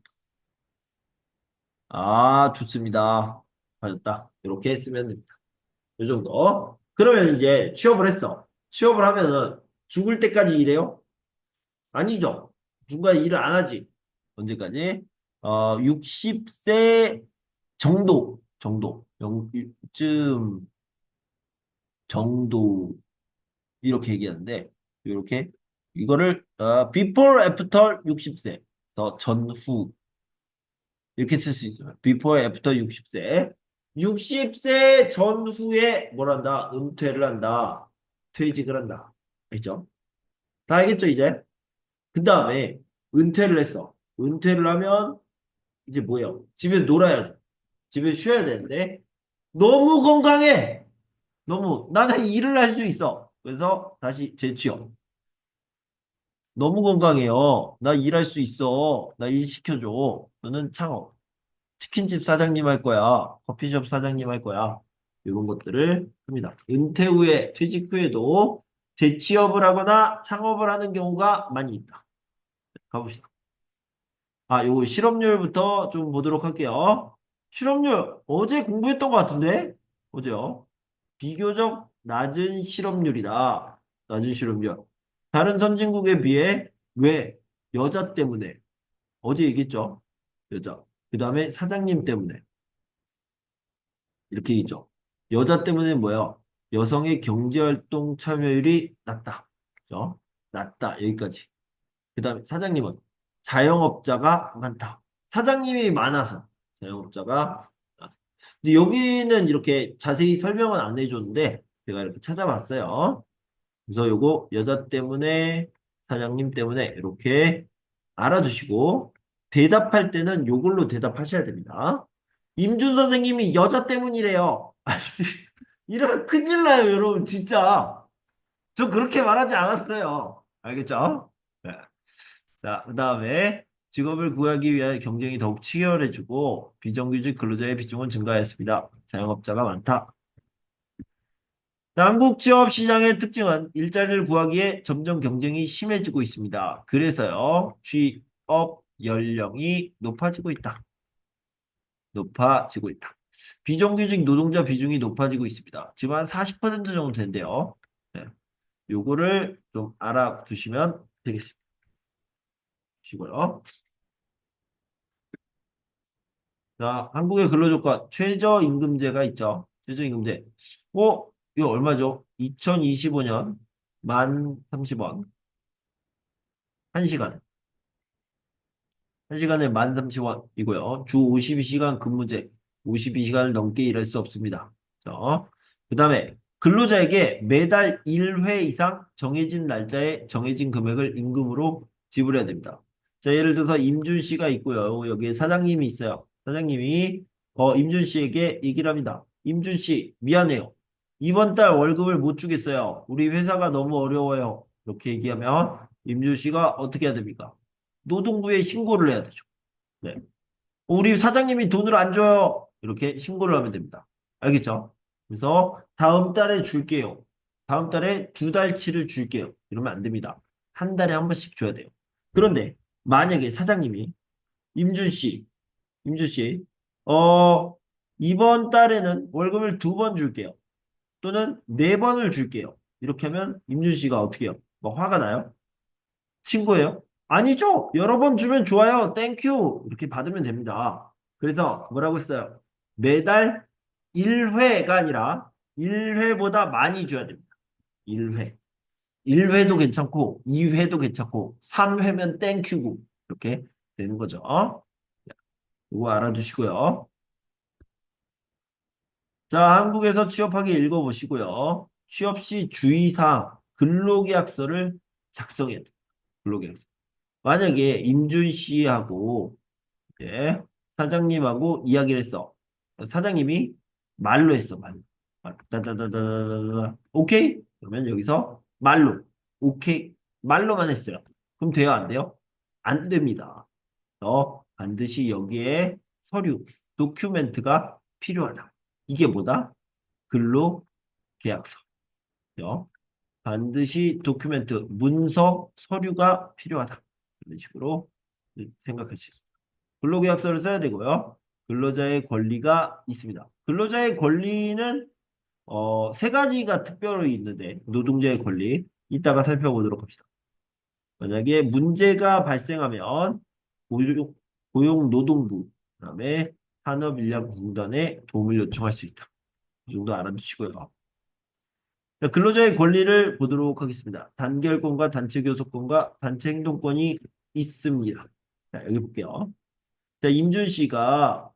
아, 좋습니다. 맞았다. 이렇게 쓰면 됩니다. 이 정도. 그러면 이제 취업을 했어. 취업을 하면은 죽을 때까지 일해요? 아니죠. 중간에 일을 안 하지. 언제까지? 60세 쯤 정도, 이렇게 얘기하는데, 이렇게, 이거를, before, after 60세, 더 전후, 이렇게 쓸 수 있어요. before, after 60세. 60세 전후에 뭘 한다? 은퇴를 한다. 퇴직을 한다. 알죠? 다 알겠죠, 이제? 그 다음에, 은퇴를 했어. 은퇴를 하면, 이제 뭐예요? 집에서 놀아야죠. 집에서 쉬어야 되는데, 너무 건강해! 나는 일을 할 수 있어. 그래서 다시 재취업. 너무 건강해요. 나 일할 수 있어. 나 일 시켜줘. 너는 창업. 치킨집 사장님 할 거야. 커피숍 사장님 할 거야. 이런 것들을 합니다. 은퇴 후에, 퇴직 후에도 재취업을 하거나 창업을 하는 경우가 많이 있다. 가봅시다. 요거 실업률부터 좀 보도록 할게요. 실업률, 어제 공부했던 것 같은데? 어제요. 비교적 낮은 실업률이다. 낮은 실업률. 다른 선진국에 비해 왜? 여자 때문에. 어제 얘기했죠? 여자. 그 다음에 사장님 때문에. 이렇게 얘기했죠. 여자 때문에 뭐야? 여성의 경제활동 참여율이 낮다. 그죠? 낮다. 여기까지. 그 다음에 사장님은 자영업자가 많다. 사장님이 많아서 자영업자가 많아서. 근데 여기는 이렇게 자세히 설명은 안 해줬는데 제가 이렇게 찾아봤어요. 그래서 요거 여자 때문에 사장님 때문에 이렇게 알아두시고 대답할 때는 요걸로 대답하셔야 됩니다. 임준 선생님이 여자 때문이래요. 이러면 큰일 나요, 여러분. 진짜. 저 그렇게 말하지 않았어요. 알겠죠? 네. 자, 그 다음에 직업을 구하기 위한 경쟁이 더욱 치열해지고 비정규직 근로자의 비중은 증가했습니다. 자영업자가 많다. 한국 취업 시장의 특징은 일자리를 구하기에 점점 경쟁이 심해지고 있습니다. 그래서요, 취업 연령이 높아지고 있다. 높아지고 있다. 비정규직 노동자 비중이 높아지고 있습니다. 지금 한 40% 정도 된대요. 네. 요거를 좀 알아두시면 되겠습니다. 시고요. 자, 한국의 근로조건 최저임금제가 있죠. 최저임금제. 이거 얼마죠? 2025년 1030원. 1시간. 1시간에 1030원이고요. 주 52시간 근무제. 52시간을 넘게 일할 수 없습니다. 그 다음에 근로자에게 매달 1회 이상 정해진 날짜에 정해진 금액을 임금으로 지불해야 됩니다. 자, 예를 들어서 임준 씨가 있고요. 여기에 사장님이 있어요. 사장님이 임준 씨에게 얘기를 합니다. 임준 씨, 미안해요. 이번 달 월급을 못 주겠어요. 우리 회사가 너무 어려워요. 이렇게 얘기하면 임준 씨가 어떻게 해야 됩니까? 노동부에 신고를 해야 되죠. 네. 우리 사장님이 돈을 안 줘요. 이렇게 신고를 하면 됩니다. 알겠죠? 그래서 다음 달에 줄게요. 다음 달에 2달치를 줄게요. 이러면 안 됩니다. 한 달에 한 번씩 줘야 돼요. 그런데 만약에 사장님이 임준 씨, 임준 씨, 이번 달에는 월급을 2번 줄게요. 또는 4번을 줄게요. 이렇게 하면 임준 씨가 어떻게 해요? 뭐 화가 나요? 친구예요? 아니죠. 여러 번 주면 좋아요. 땡큐. 이렇게 받으면 됩니다. 그래서 뭐라고 했어요? 매달 1회가 아니라 1회보다 많이 줘야 됩니다. 1회. 1회도 괜찮고 2회도 괜찮고 3회면 땡큐고 이렇게 되는 거죠. 이거 알아두시고요. 자, 한국에서 취업하기 읽어보시고요. 취업 시 주의사항, 근로계약서를 작성해야 돼. 근로계약서. 만약에 임준 씨하고 이제 사장님하고 이야기를 했어. 사장님이 말로 했어, 말로. 다다다다다다. 오케이? 그러면 여기서 말로. 오케이. 말로만 했어요. 그럼 돼요, 안 돼요? 안 됩니다. 반드시 여기에 서류, 도큐멘트가 필요하다. 이게 뭐다? 근로계약서. 죠? 반드시 도큐멘트, 문서, 서류가 필요하다. 이런 식으로 생각할 수 있습니다. 근로계약서를 써야 되고요. 근로자의 권리가 있습니다. 근로자의 권리는 세 가지가 특별히 있는데 노동자의 권리 이따가 살펴보도록 합시다. 만약에 문제가 발생하면 고용노동부 그다음에 산업인력공단에 도움을 요청할 수 있다. 이 정도 알아두시고요. 자, 근로자의 권리를 보도록 하겠습니다. 단결권과 단체 교섭권과 단체 행동권이 있습니다. 자, 여기 볼게요. 자, 임준 씨가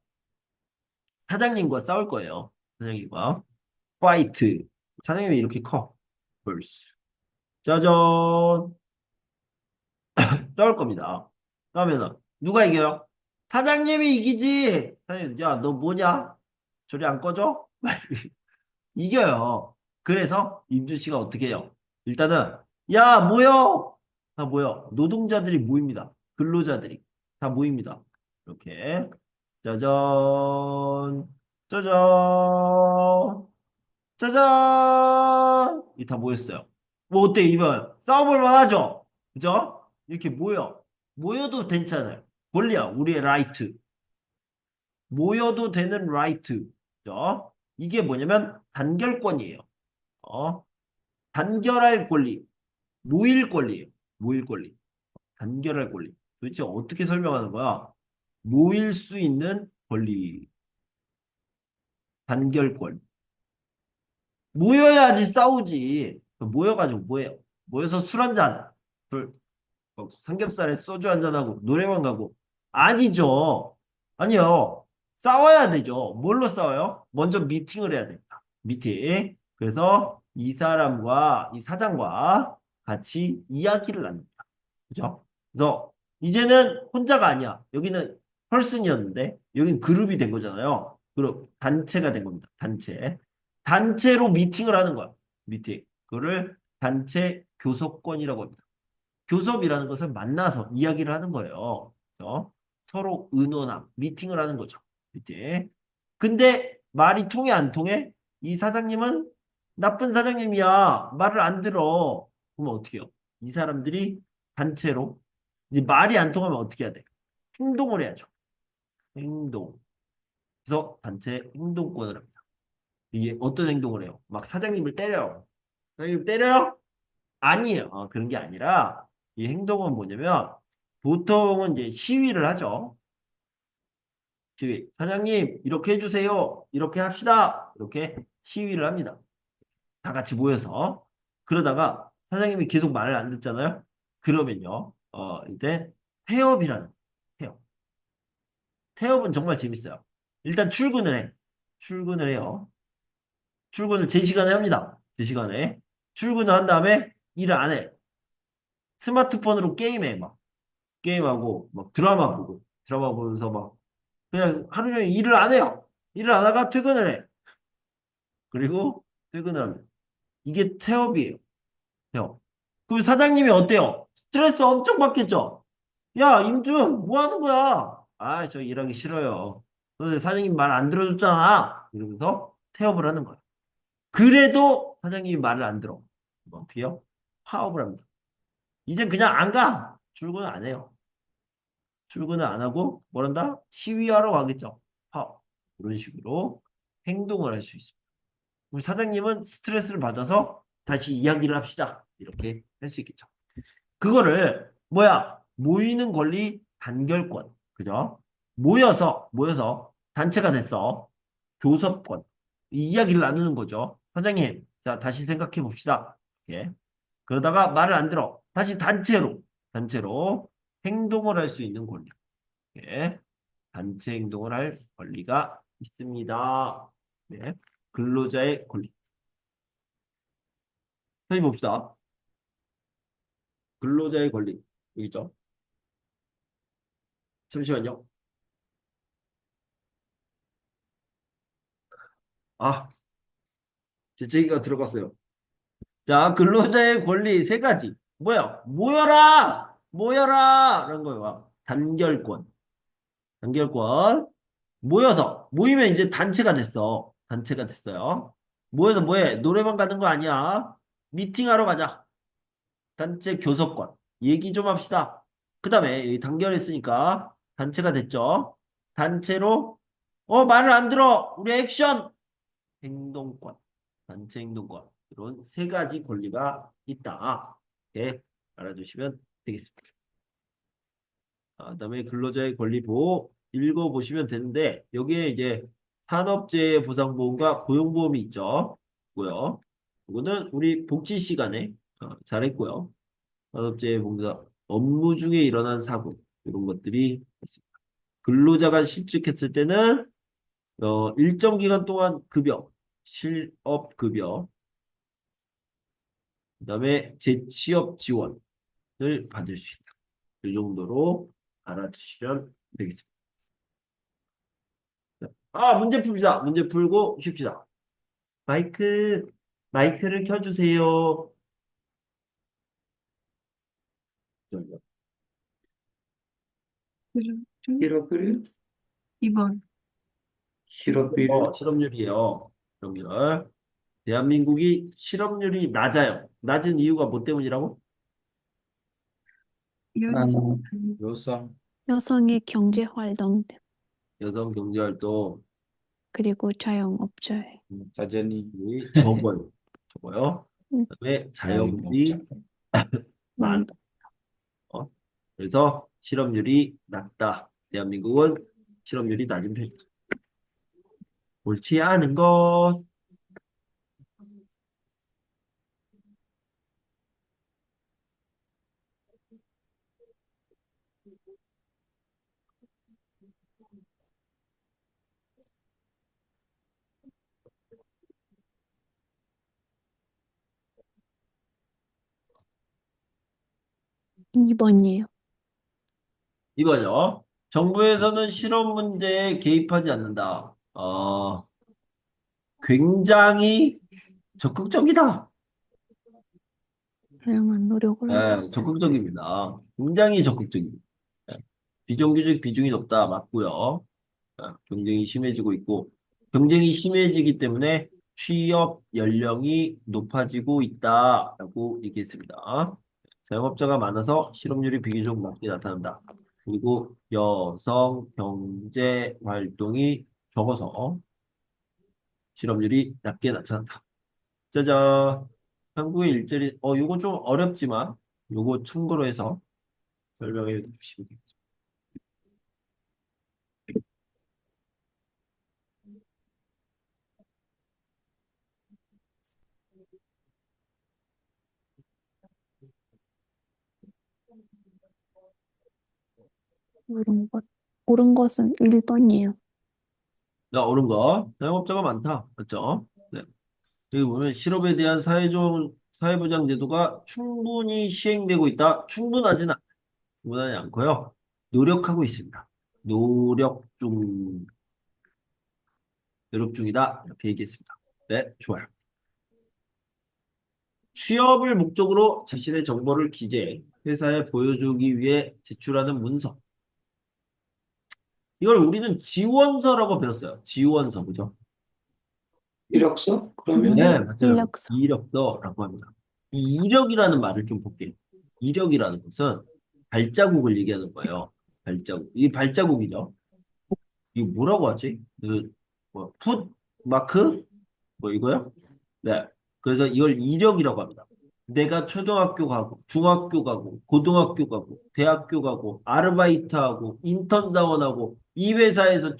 사장님과 싸울 거예요. 사장님과. 파이트. 사장님이 이렇게 커. 벌스. 짜잔. 싸울 겁니다. 그러면은 누가 이겨요? 사장님이 이기지. 사장님, 야, 너 뭐냐? 저리 안 꺼져? 이겨요. 그래서 임준 씨가 어떻게 해요? 일단은 야, 모여! 다 모여. 노동자들이 모입니다. 근로자들이 다 모입니다. 이렇게 짜잔, 짜잔, 짜잔! 이 다 모였어요. 뭐 어때 이번 싸워볼 만하죠? 그죠? 이렇게 모여. 모여도 괜찮아요. 권리야. 우리의 라이트. 모여도 되는 라이트. 그죠? 이게 뭐냐면 단결권이에요. 어? 단결할 권리. 모일 권리예요. 모일 권리. 단결할 권리. 도대체 어떻게 설명하는 거야? 모일 수 있는 권리. 단결권. 모여야지 싸우지. 모여가지고 뭐해요? 모여서 술 한잔. 삼겹살에 소주 한잔하고 노래방 가고. 아니죠. 아니요. 싸워야 되죠. 뭘로 싸워요? 먼저 미팅을 해야 됩니다. 미팅. 그래서 이 사람과 이 사장과 같이 이야기를 나눕니다. 그죠? 그래서 이제는 혼자가 아니야. 여기는 펄슨이었는데 여긴 그룹이 된 거잖아요. 그룹 단체가 된 겁니다. 단체. 단체로 미팅을 하는 거야. 미팅. 그거를 단체 교섭권이라고 합니다. 교섭이라는 것은 만나서 이야기를 하는 거예요. 그죠? 서로 의논함, 미팅을 하는 거죠. 미팅. 근데 말이 통해 안 통해? 이 사장님은 나쁜 사장님이야. 말을 안 들어. 그러면 어떻게 해요? 이 사람들이 단체로 이제 말이 안 통하면 어떻게 해야 돼? 행동을 해야죠. 행동. 그래서 단체 행동권을 합니다. 이게 어떤 행동을 해요? 막 사장님을 때려요. 사장님 때려요? 아니에요. 그런 게 아니라 이 행동은 뭐냐면 보통은 이제 시위를 하죠. 시위. 사장님 이렇게 해주세요. 이렇게 합시다. 이렇게 시위를 합니다. 다 같이 모여서. 그러다가 사장님이 계속 말을 안 듣잖아요. 그러면요. 이제 태업이라는 태업. 태업은 정말 재밌어요. 일단 출근을 해. 출근을 해요. 출근을 제 시간에 합니다. 제 시간에. 출근을 한 다음에 일을 안 해. 스마트폰으로 게임해. 막. 게임하고 막 드라마 보고 드라마 보면서 막 그냥 하루 종일 일을 안 해요. 일을 안 하다가 퇴근을 해. 그리고 퇴근을 하면 이게 태업이에요. 태업. 그럼 사장님이 어때요? 스트레스 엄청 받겠죠? 야, 임준, 뭐 하는 거야? 아, 저 일하기 싫어요. 근데 사장님 말 안 들어줬잖아. 이러면서 태업을 하는 거야. 그래도 사장님이 말을 안 들어. 그럼 어떻게 해요? 파업을 합니다. 이젠 그냥 안 가. 출근을 안 해요. 출근을 안 하고 뭐란다? 시위하러 가겠죠. 이런 식으로 행동을 할 수 있습니다. 우리 사장님은 스트레스를 받아서 다시 이야기를 합시다. 이렇게 할 수 있겠죠. 그거를 뭐야? 모이는 권리 단결권. 그죠? 모여서 단체가 됐어. 교섭권. 이 이야기를 나누는 거죠. 사장님, 자, 다시 생각해 봅시다. 이렇게. 그러다가 말을 안 들어. 다시 단체로 행동을 할 수 있는 권리. 네. 단체 행동을 할 권리가 있습니다. 네. 근로자의 권리. 선생님 봅시다. 근로자의 권리. 여기 있죠? 잠시만요. 아, 재채기가 들어갔어요. 자, 근로자의 권리 세 가지. 뭐야? 모여라! 모여라! 라는 거예요. 단결권. 단결권. 모여서. 모이면 이제 단체가 됐어. 단체가 됐어요. 모여서 뭐해? 노래방 가는 거 아니야. 미팅하러 가자. 단체 교섭권. 얘기 좀 합시다. 그 다음에 여기 단결했으니까 단체가 됐죠. 단체로 말을 안 들어. 우리 액션. 행동권. 단체 행동권. 이런 세 가지 권리가 있다. 이렇게 알아두시면 되겠습니다. 그다음에 근로자의 권리 보호 읽어보시면 되는데 여기에 이제 산업재해 보상보험과 고용보험이 있죠. 고요. 이거는 우리 복지 시간에 잘했고요. 산업재해 보상 업무 중에 일어난 사고 이런 것들이 있습니다. 근로자가 실직했을 때는 일정 기간 동안 급여, 실업급여, 그다음에 재취업 지원을 받을 수 있다. 이 정도로 알아두시면 되겠습니다. 문제 풉시다. 문제 풀고 쉽시다. 마이크를 켜주세요. 실업률? 2번. 실업률? 실업률이에요. 실업률. 대한민국이 실업률이 낮아요. 낮은 이유가 뭐 때문이라고? 아, 여성, 여성의 경제 활동 여성 경제활동 그리고 자영업자의 자전이 적어요. 적어요. 음, 그다음에 자영업자. 자영업이 많아. 그래서 실업률이 낮다. 대한민국은 실업률이 낮은 편이다. 옳지 않은 것. 2번이에요. 이번요. 정부에서는 실업 문제에 개입하지 않는다. 굉장히 적극적이다. 다양한 노력을 하고 예, 있어요. 적극적입니다. 굉장히 적극적입니다. 예, 비정규직 비중이 높다. 맞고요. 경쟁이 심해지고 있고, 경쟁이 심해지기 때문에 취업 연령이 높아지고 있다라고 얘기했습니다. 자영업자가 많아서 실업률이 비교적 낮게 나타난다. 그리고 여성 경제 활동이 적어서 실업률이 낮게 나타난다. 짜잔. 한국의 일자리, 요거 좀 어렵지만, 요거 참고로 해서 설명해 주시면 되겠습니다. 옳은 것. 옳은 것은 1번이에요. 자, 옳은 거. 자영업자가 많다. 맞죠? 네. 여기 보면 실업에 대한 사회보장 제도가 충분히 시행되고 있다. 충분하지 않고요. 노력하고 있습니다. 노력 중, 노력 중이다. 이렇게 얘기했습니다. 네, 좋아요. 취업을 목적으로 자신의 정보를 기재해 회사에 보여주기 위해 제출하는 문서. 이걸 우리는 지원서라고 배웠어요. 지원서, 그죠? 이력서? 그러면? 네, 맞아요. 이력서. 이력서라고 합니다. 이 이력이라는 말을 좀 볼게요. 이력이라는 것은 발자국을 얘기하는 거예요. 발자국. 이게 발자국이죠. 이거 뭐라고 하지? 마크? 뭐 이거요? 네. 그래서 이걸 이력이라고 합니다. 내가 초등학교 가고, 중학교 가고, 고등학교 가고, 대학교 가고, 아르바이트 하고, 인턴 사원하고, 이 회사에서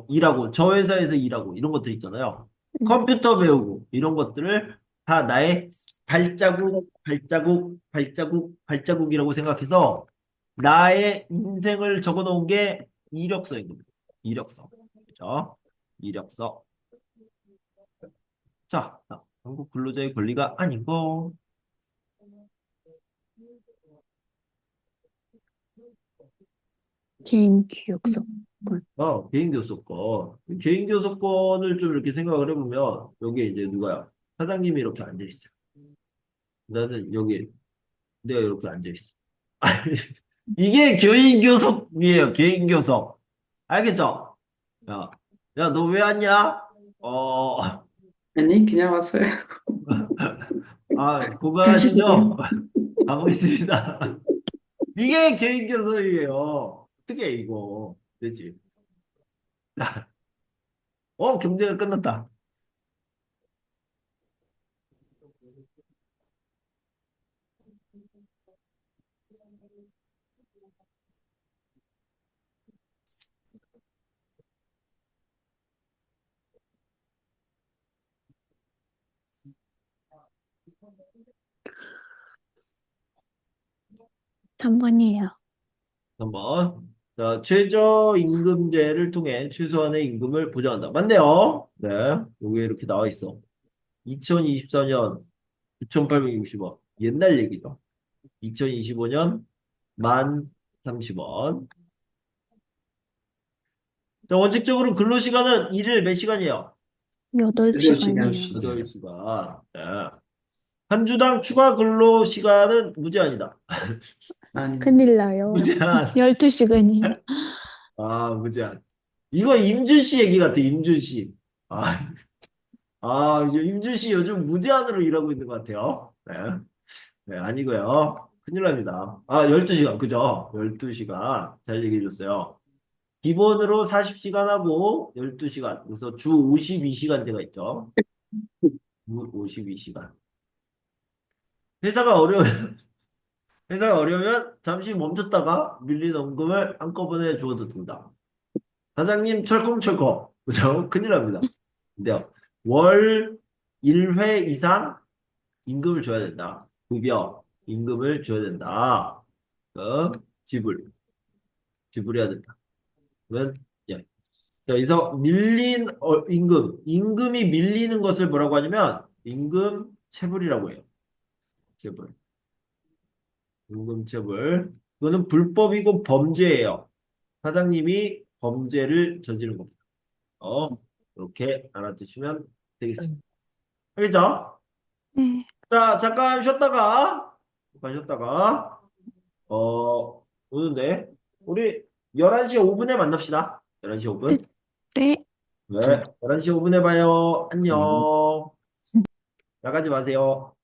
일하고, 저 회사에서 일하고, 이런 것들 있잖아요. 컴퓨터 배우고, 이런 것들을 다 나의 발자국이라고 생각해서 나의 인생을 적어 놓은 게 이력서인 겁니다. 이력서. 그죠? 이력서. 자, 한국 근로자의 권리가 아니고, 개인 교육서. 개인교섭권. 개인교섭권을 좀 이렇게 생각을 해보면, 여기 이제 누가요? 사장님이 이렇게 앉아있어. 나는 여기, 내가 이렇게 앉아있어. 이게 개인교섭이에요, 개인교섭. 알겠죠? 야, 야, 너 왜 왔냐? 아니, 그냥 왔어요. 아, 다시 고생하시죠? 가보겠습니다. 이게 개인교섭이에요. 어떻게 해, 이거. 되지? 경제가 끝났다. 삼번이에요 한번. 자, 최저임금제를 통해 최소한의 임금을 보장한다. 맞네요. 네. 요게 이렇게 나와 있어. 2024년 9,860원. 옛날 얘기죠. 2025년 1,030원. 자, 원칙적으로 근로시간은 일일 몇 시간이에요? 8시간이에요. 8시간씩. 8시간. 네. 한 주당 추가 근로시간은 무제한이다. 아니, 큰일 나요. 무제한. 12시간이에요. 무제한. 이거 임준 씨 얘기 같아, 임준 씨. 아, 이제 임준 씨 요즘 무제한으로 일하고 있는 것 같아요. 네. 네, 아니고요. 큰일 납니다. 12시간, 그죠? 12시간. 잘 얘기해 줬어요. 기본으로 40시간 하고 12시간. 그래서 주 52시간제가 있죠. 주 52시간. 회사가 어려우면, 회사가 어려우면 잠시 멈췄다가 밀린 원금을 한꺼번에 주어도 된다. 사장님 철컹철컹. 그죠? 큰일 납니다. 근데요. 월 1회 이상 임금을 줘야 된다. 급여, 임금을 줘야 된다. 지불, 지불해야 된다. 그러면, 예. 자, 여기서 밀린 임금이 밀리는 것을 뭐라고 하냐면, 임금 체불이라고 해요. 체불. 임금 체불. 이거는 불법이고 범죄예요. 사장님이 범죄를 저지른 겁니다. 이렇게 알아두시면 되겠습니다. 알겠죠? 네. 자, 잠깐 쉬었다가, 오는데, 우리 11시 5분에 만납시다. 11시 5분. 네. 네, 11시 5분에 봐요. 안녕. 나가지 마세요.